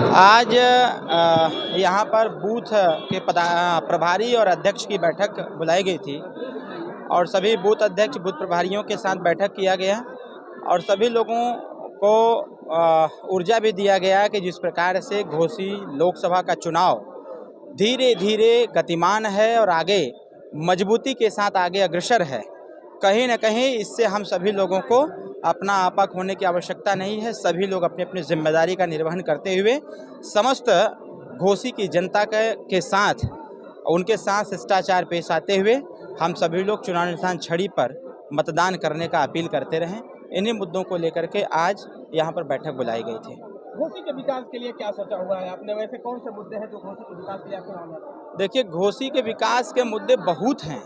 आज यहाँ पर बूथ के प्रभारी और अध्यक्ष की बैठक बुलाई गई थी और सभी बूथ अध्यक्ष बूथ प्रभारियों के साथ बैठक किया गया और सभी लोगों को ऊर्जा भी दिया गया कि जिस प्रकार से घोसी लोकसभा का चुनाव धीरे धीरे गतिमान है और आगे मजबूती के साथ आगे अग्रसर है। कहीं न कहीं इससे हम सभी लोगों को अपना आपा खोने की आवश्यकता नहीं है। सभी लोग अपनी अपनी जिम्मेदारी का निर्वहन करते हुए समस्त घोसी की जनता के साथ उनके साथ शिष्टाचार पेश आते हुए हम सभी लोग चुनाव निशान छड़ी पर मतदान करने का अपील करते रहें। इन्हीं मुद्दों को लेकर के आज यहाँ पर बैठक बुलाई गई थी। घोसी के विकास के लिए क्या सोचा हुआ है आपने? वैसे कौन से मुद्दे हैं जो घोसी के विकास के लिए आपके सामने? देखिए, घोसी के विकास के मुद्दे बहुत हैं।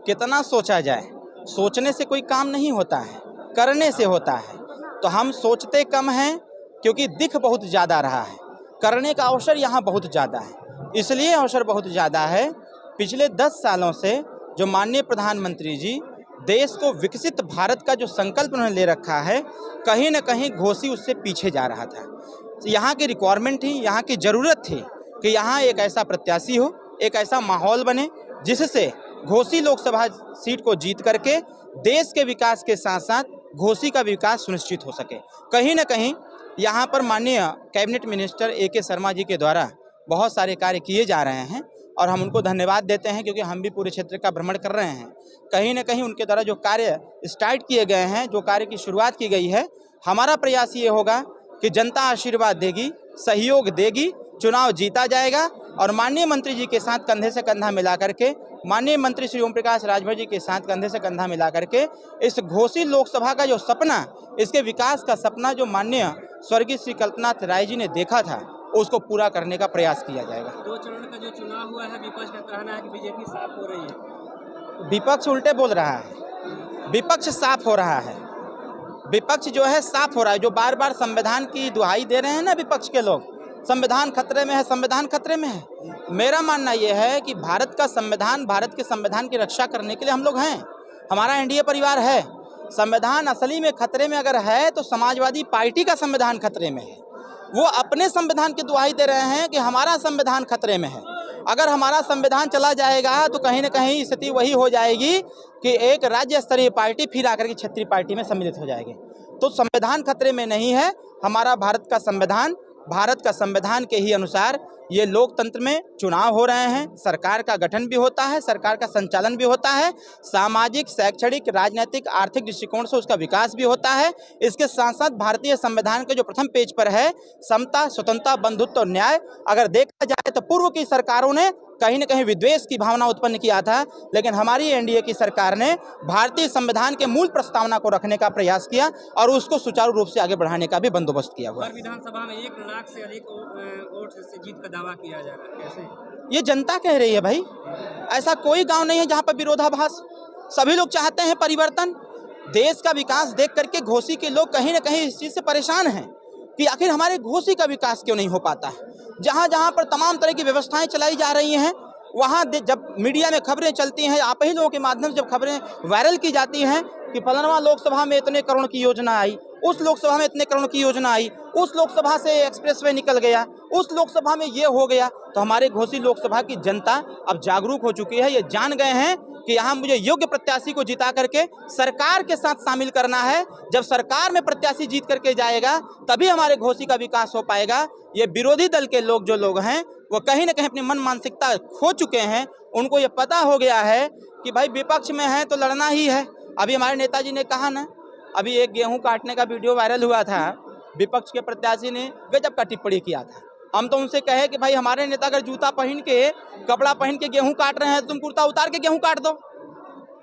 कितना सोचा जाए, सोचने से कोई काम नहीं होता है, करने से होता है। तो हम सोचते कम हैं क्योंकि दिख बहुत ज़्यादा रहा है, करने का अवसर यहाँ बहुत ज़्यादा है। इसलिए अवसर बहुत ज़्यादा है, पिछले 10 सालों से जो माननीय प्रधानमंत्री जी देश को विकसित भारत का जो संकल्प उन्होंने ले रखा है, कहीं न कहीं घोसी उससे पीछे जा रहा था। यहाँ की रिक्वायरमेंट थी, यहाँ की ज़रूरत थी कि यहाँ एक ऐसा प्रत्याशी हो, एक ऐसा माहौल बने जिससे घोसी लोकसभा सीट को जीत करके देश के विकास के साथ साथ घोसी का विकास सुनिश्चित हो सके। कहीं न कहीं यहाँ पर माननीय cabinet minister A K. Sharma ji के द्वारा बहुत सारे कार्य किए जा रहे हैं और हम उनको धन्यवाद देते हैं क्योंकि हम भी पूरे क्षेत्र का भ्रमण कर रहे हैं। कहीं न कहीं उनके द्वारा जो कार्य स्टार्ट किए गए हैं, जो कार्य की शुरुआत की गई है, हमारा प्रयास ये होगा कि जनता आशीर्वाद देगी, सहयोग देगी, चुनाव जीता जाएगा और माननीय मंत्री जी के साथ कंधे से कंधा मिला करके, माननीय मंत्री श्री ओम प्रकाश राजभर जी के साथ कंधे से कंधा मिला करके इस घोसी लोकसभा का जो सपना, इसके विकास का सपना जो माननीय स्वर्गीय श्री कल्पनाथ राय जी ने देखा था, उसको पूरा करने का प्रयास किया जाएगा। 2 चरण का जो चुनाव हुआ है, विपक्ष का कहना है कि बीजेपी साफ हो रही है। विपक्ष उल्टे बोल रहा है, विपक्ष साफ हो रहा है। विपक्ष जो है साफ हो रहा है, जो बार बार संविधान की दुहाई दे रहे हैं ना विपक्ष के लोग, संविधान खतरे में है, संविधान खतरे में है। मेरा मानना यह है कि भारत का संविधान, भारत के संविधान की रक्षा करने के लिए हम लोग हैं, हमारा एनडीए परिवार है। संविधान असली में खतरे में अगर है तो समाजवादी पार्टी का संविधान खतरे में है। वो अपने संविधान की दुहाई दे रहे हैं कि हमारा संविधान खतरे में है। अगर हमारा संविधान चला जाएगा तो कहीं न कहीं स्थिति वही हो जाएगी कि एक राज्य स्तरीय पार्टी फिर आकर के क्षेत्रीय पार्टी में सम्मिलित हो जाएगी। तो संविधान खतरे में नहीं है, हमारा भारत का संविधान के ही अनुसार ये लोकतंत्र में चुनाव हो रहे हैं, सरकार का गठन भी होता है, सरकार का संचालन भी होता है, सामाजिक, शैक्षणिक, राजनीतिक, आर्थिक दृष्टिकोण से उसका विकास भी होता है। इसके साथ साथ भारतीय संविधान के जो प्रथम पेज पर है, समता, स्वतंत्रता, बंधुत्व और न्याय, अगर देखा जाए तो पूर्व की सरकारों ने कहीं न कहीं विद्वेष की भावना उत्पन्न किया था, लेकिन हमारी एनडीए की सरकार ने भारतीय संविधान के मूल प्रस्तावना को रखने का प्रयास किया और उसको सुचारू रूप से आगे बढ़ाने का भी बंदोबस्त किया हुआ है। विधानसभा में 1 लाख से अधिक वोट से जीत का दावा किया जा रहा है, कैसे? ये जनता कह रही है भाई, ऐसा कोई गांव नहीं है जहां पर विरोधाभास। सभी लोग चाहते हैं परिवर्तन। देश का विकास देख करके घोसी के लोग कहीं न कहीं इस चीज़ से परेशान हैं कि आखिर हमारे घोसी का विकास क्यों नहीं हो पाता है। जहाँ जहाँ पर तमाम तरह की व्यवस्थाएं चलाई जा रही हैं, वहाँ जब मीडिया में खबरें चलती हैं, आप ही लोगों के माध्यम से जब खबरें वायरल की जाती हैं कि फलाना लोकसभा में इतने करोड़ की योजना आई, उस लोकसभा में इतने करोड़ की योजना आई, उस लोकसभा से एक्सप्रेसवे निकल गया, उस लोकसभा में ये हो गया, तो हमारे घोसी लोकसभा की जनता अब जागरूक हो चुकी है। ये जान गए हैं कि यहाँ मुझे योग्य प्रत्याशी को जिता करके सरकार के साथ शामिल करना है। जब सरकार में प्रत्याशी जीत करके जाएगा तभी हमारे घोसी का विकास हो पाएगा। ये विरोधी दल के लोग जो लोग हैं वो कहीं न कहीं अपनी मन मानसिकता खो चुके हैं। उनको ये पता हो गया है कि भाई विपक्ष में है तो लड़ना ही है। अभी हमारे नेताजी ने कहा ना, अभी एक गेहूं काटने का वीडियो वायरल हुआ था, विपक्ष के प्रत्याशी ने गजब का टिप्पणी किया था। हम तो उनसे कहे कि भाई हमारे नेता अगर जूता पहन के, कपड़ा पहन के गेहूं काट रहे हैं, तुम कुर्ता उतार के गेहूं काट दो।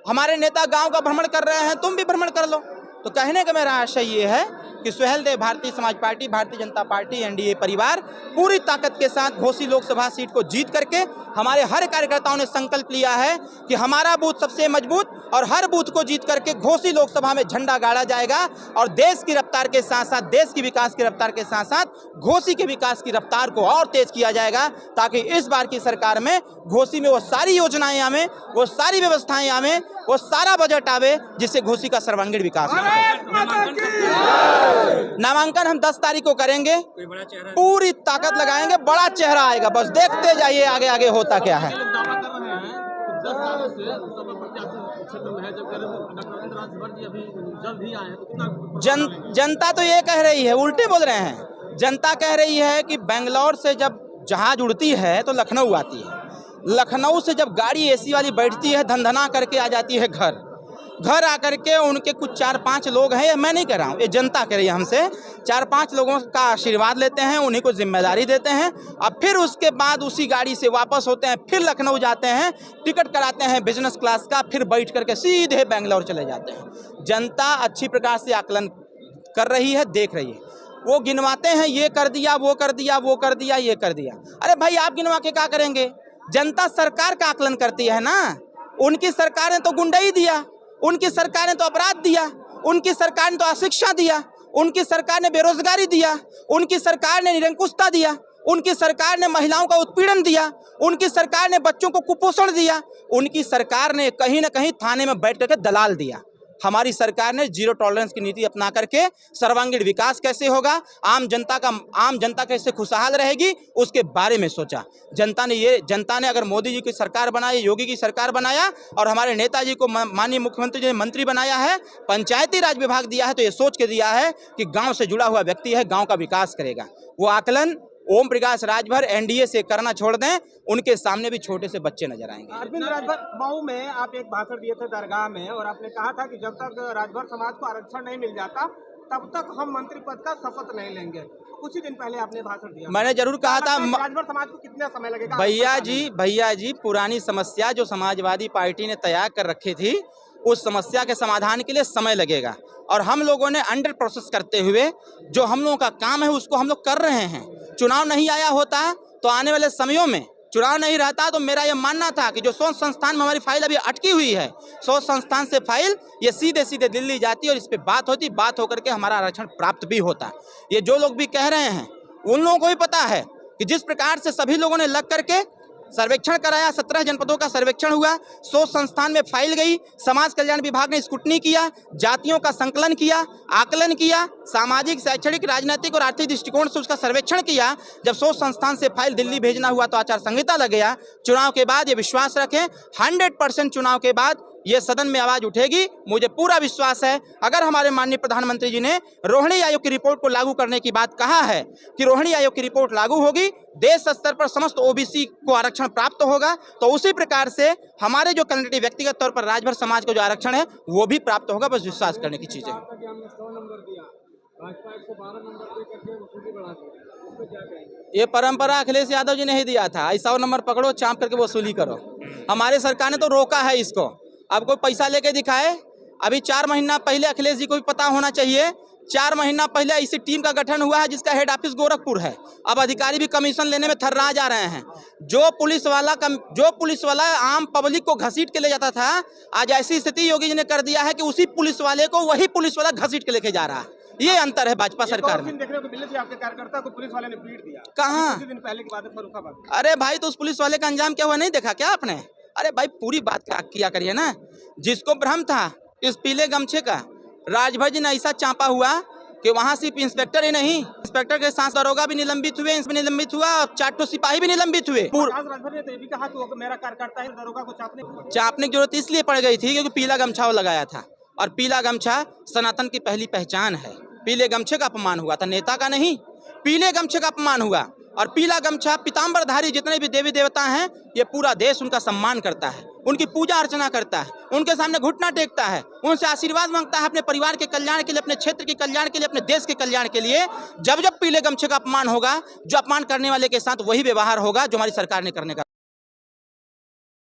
हमारे नेता गांव का भ्रमण कर रहे हैं, तुम भी भ्रमण कर लो। तो कहने का मेरा आशय ये है कि Suheldev Bharatiya Samaj party, Bharatiya Janata party, NDA परिवार पूरी ताकत के साथ घोसी लोकसभा सीट को जीत करके हमारे हर कार्यकर्ताओं ने संकल्प लिया है कि हमारा बूथ सबसे मजबूत और हर बूथ को जीत करके घोसी लोकसभा में झंडा गाड़ा जाएगा और देश की रफ्तार के साथ साथ, देश की विकास की रफ्तार के साथ साथ घोसी के विकास की रफ्तार को और तेज किया जाएगा, ताकि इस बार की सरकार में घोसी में वो सारी योजनाएं आवें, वो सारी व्यवस्थाएं आवें वो सारा बजट आवे जिससे घोसी का सर्वांगीण विकास हो। नामांकन हम 10 तारीख को करेंगे, पूरी ताकत लगाएंगे, बड़ा चेहरा आएगा, बस देखते जाइए आगे आगे होता क्या है। जनता तो ये कह रही है, उल्टे बोल रहे हैं। जनता कह रही है कि बेंगलोर से जब जहाज उड़ती है तो लखनऊ आती है, लखनऊ से जब गाड़ी एसी वाली बैठती है धंधना करके आ जाती है घर आकर के उनके कुछ 4-5 लोग हैं, मैं नहीं कह रहा हूँ, ये जनता कह रही है हमसे, 4-5 लोगों का आशीर्वाद लेते हैं, उन्हीं को जिम्मेदारी देते हैं, और फिर उसके बाद उसी गाड़ी से वापस होते हैं, फिर लखनऊ जाते हैं, टिकट कराते हैं बिजनेस क्लास का, फिर बैठ करके सीधे बेंगलोर चले जाते हैं। जनता अच्छी प्रकार से आकलन कर रही है, देख रही है। वो गिनवाते हैं, ये कर दिया, वो कर दिया, वो कर दिया, ये कर दिया। अरे भाई आप गिनवा के क्या करेंगे? जनता सरकार का आकलन करती है ना। उनकी सरकार ने तो गुंडाई दिया, उनकी सरकार ने तो अपराध दिया, उनकी सरकार ने तो अशिक्षा दिया, उनकी सरकार ने बेरोजगारी दिया, उनकी सरकार ने निरंकुशता दिया, उनकी सरकार ने महिलाओं का उत्पीड़न दिया, उनकी सरकार ने बच्चों को कुपोषण दिया, उनकी सरकार ने कहीं ना कहीं थाने में बैठ करके दलाल दिया। हमारी सरकार ने जीरो टॉलरेंस की नीति अपना करके सर्वांगीण विकास कैसे होगा, आम जनता कैसे खुशहाल रहेगी, उसके बारे में सोचा। जनता ने अगर मोदी जी की सरकार बनाई, योगी की सरकार बनाया और हमारे नेताजी को माननीय मुख्यमंत्री जी ने मंत्री बनाया है, पंचायती राज विभाग दिया है, तो ये सोच के दिया है कि गांव से जुड़ा हुआ व्यक्ति है, गांव का विकास करेगा। वो आकलन ओम प्रकाश राजभर एनडीए से करना छोड़ दें, उनके सामने भी छोटे से बच्चे नजर आएंगे। अरविंद राजभर, मऊ में आप एक भाषण दिए थे दरगाह में, और आपने कहा था कि जब तक राजभर समाज को आरक्षण नहीं मिल जाता तब तक हम मंत्री पद का शपथ नहीं लेंगे। कुछ ही दिन पहले आपने भाषण दिया, मैंने जरूर कहा था राजभर समाज को कितना समय लगेगा? भैया जी पुरानी समस्या जो समाजवादी पार्टी ने तैयार कर रखी थी, उस समस्या के समाधान के लिए समय लगेगा, और हम लोगों ने अंडर प्रोसेस करते हुए जो हम लोगों का काम है उसको हम लोग कर रहे हैं। चुनाव नहीं आया होता तो आने वाले समयों में चुनाव नहीं रहता तो मेरा यह मानना था कि जो सोच संस्थान में हमारी फाइल अभी अटकी हुई है, सोच संस्थान से फाइल ये सीधे दिल्ली जाती और इस पे बात होती, बात होकर के हमारा आरक्षण प्राप्त भी होता। ये जो लोग भी कह रहे हैं उन लोगों को भी पता है कि जिस प्रकार से सभी लोगों ने लग करके सर्वेक्षण कराया, 17 जनपदों का सर्वेक्षण हुआ, सोच संस्थान में फाइल गई, समाज कल्याण विभाग ने स्क्रूटनी किया, जातियों का संकलन किया, आकलन किया, सामाजिक, शैक्षणिक, राजनीतिक और आर्थिक दृष्टिकोण से उसका सर्वेक्षण किया। जब सोच संस्थान से फाइल दिल्ली भेजना हुआ तो आचार संहिता लग गया। चुनाव के बाद ये विश्वास रखें 100% चुनाव के बाद ये सदन में आवाज उठेगी। मुझे पूरा विश्वास है, अगर हमारे माननीय प्रधानमंत्री जी ने रोहिणी आयोग की रिपोर्ट को लागू करने की बात कहा है कि रोहिणी आयोग की रिपोर्ट लागू होगी, देश स्तर पर समस्त ओबीसी को आरक्षण प्राप्त होगा, तो उसी प्रकार से हमारे जो कैंडिडेट व्यक्तिगत तौर पर राजभर समाज का जो आरक्षण है वो भी प्राप्त होगा। बस विश्वास करने की चीज है। ये परंपरा अखिलेश यादव जी ने ही दिया था, 100 नंबर पकड़ो, चाँप करके वसूली करो। हमारी सरकार ने तो रोका है इसको। अब कोई पैसा लेके दिखाए। अभी 4 महीना पहले अखिलेश जी को भी पता होना चाहिए, 4 महीना पहले ऐसी टीम का गठन हुआ है जिसका हेड ऑफिस गोरखपुर है। अब अधिकारी भी कमीशन लेने में थर्रा जा रहे हैं। जो पुलिस वाला आम पब्लिक को घसीट के ले जाता था, आज ऐसी स्थिति योगी जी ने कर दिया है कि उसी पुलिस वाले को वही पुलिस वाला घसीट के लेके जा रहा है। ये अंतर है भाजपा सरकार में। देखने को मिले थे आपके कार्यकर्ता को पुलिस वाले ने पीट दिया। कहाँ? दिन पहले की बात है, फर्रुखाबाद। अरे भाई, तो उस पुलिस वाले का अंजाम क्या हुआ नहीं देखा क्या आपने? अरे भाई पूरी बात किया करिए ना। जिसको भ्रम था इस पीले गमछे का, राजभर जी ने ऐसा चांपा हुआ कि वहाँ सिर्फ इंस्पेक्टर ही नहीं, इंस्पेक्टर के साथ दरोगा भी निलंबित हुए, इंस्पेक्टर निलंबित हुआ, 4 सिपाही भी निलंबित हुए। राजभर ने तो ये भी कहा कि वो मेरा कार्यकर्ता है, दरोगा को चापने की जरूरत इसलिए पड़ गई थी क्योंकि पीला गमछा वो लगाया था, और पीला गमछा सनातन की पहली पहचान है। पीले गमछे का अपमान हुआ था, नेता का नहीं, पीले गमछे का अपमान हुआ। और पीला गमछा पीताम्बरधारी जितने भी देवी देवता हैं, ये पूरा देश उनका सम्मान करता है, उनकी पूजा अर्चना करता है, उनके सामने घुटना टेकता है, उनसे आशीर्वाद मांगता है अपने परिवार के कल्याण के लिए, अपने क्षेत्र के कल्याण के लिए, अपने देश के कल्याण के लिए। जब पीले गमछे का अपमान होगा, जो अपमान करने वाले के साथ वही व्यवहार होगा जो हमारी सरकार ने करने का